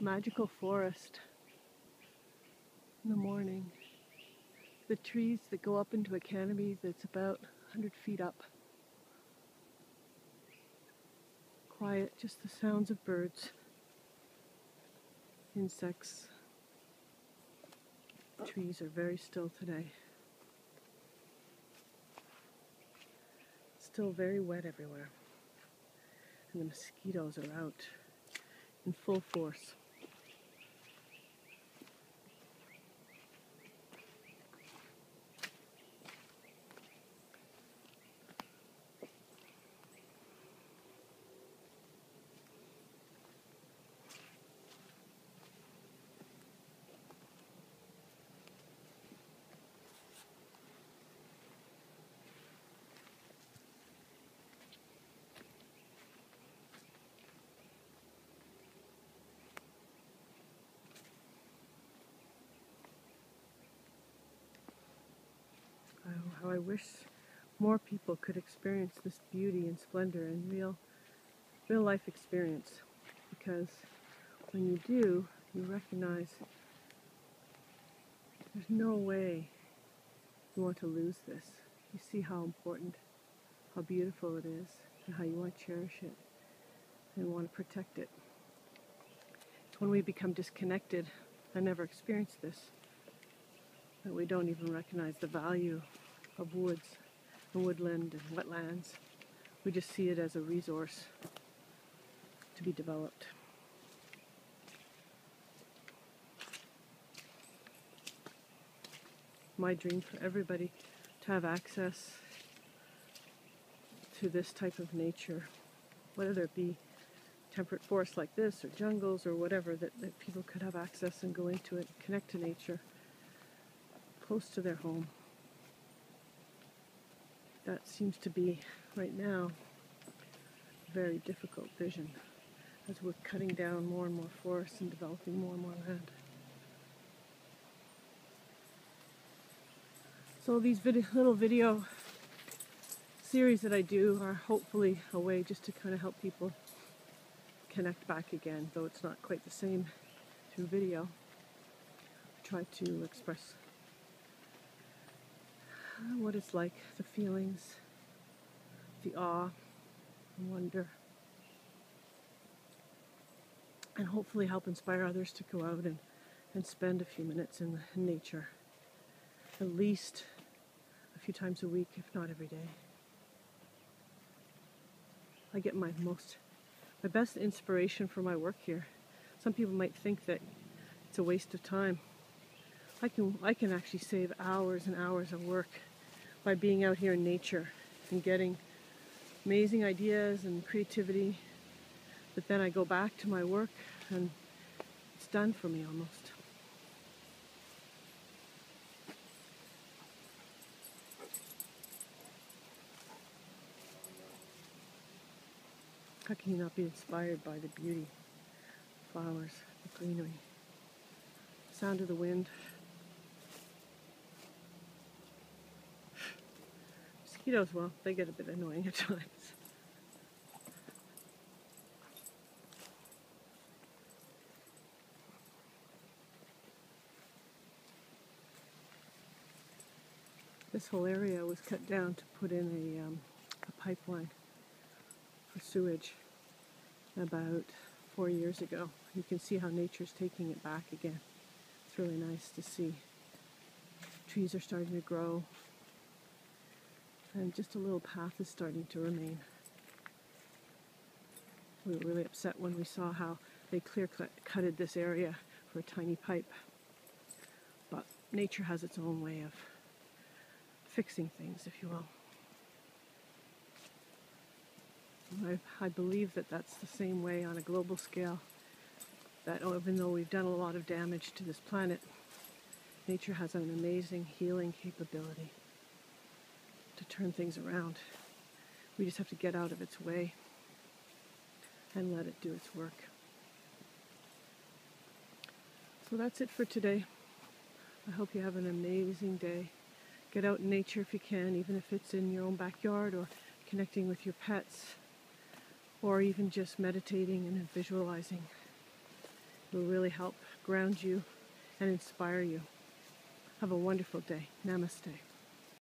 magical forest in the morning. The trees that go up into a canopy that's about 100 feet up. Quiet, just the sounds of birds, insects. Trees are very still today. Still very wet everywhere. And the mosquitoes are out in full force. How I wish more people could experience this beauty and splendor and real life experience, because when you do, you recognize there's no way you want to lose this. You see how important, how beautiful it is, and how you want to cherish it and want to protect it. It's when we become disconnected, I never experienced this, that we don't even recognize the value of woods and woodland and wetlands. We just see it as a resource to be developed. My dream for everybody to have access to this type of nature, whether it be temperate forests like this or jungles or whatever, that people could have access and go into it, connect to nature, close to their home. That seems to be, right now, a very difficult vision as we're cutting down more and more forests and developing more and more land. So these little video series that I do are hopefully a way just to kind of help people connect back again, though it's not quite the same through video. I try to express what it's like, the feelings, the awe and wonder, and hopefully help inspire others to go out and spend a few minutes in nature, at least a few times a week, if not every day. I get my best inspiration for my work here. Some people might think that it's a waste of time. I can actually save hours and hours of work by being out here in nature and getting amazing ideas and creativity. But then I go back to my work and it's done for me almost. How can you not be inspired by the beauty, flowers, the greenery, sound of the wind? Mosquitoes, well, they get a bit annoying at times. This whole area was cut down to put in a pipeline for sewage about 4 years ago. You can see how nature's taking it back again. It's really nice to see. Trees are starting to grow, and just a little path is starting to remain. We were really upset when we saw how they clear-cutted this area for a tiny pipe. But nature has its own way of fixing things, if you will. I believe that that's the same way on a global scale, that even though we've done a lot of damage to this planet, nature has an amazing healing capability to turn things around. We just have to get out of its way and let it do its work. So that's it for today. I hope you have an amazing day. Get out in nature if you can, even if it's in your own backyard or connecting with your pets, or even just meditating and visualizing will really help ground you and inspire you. Have a wonderful day. Namaste.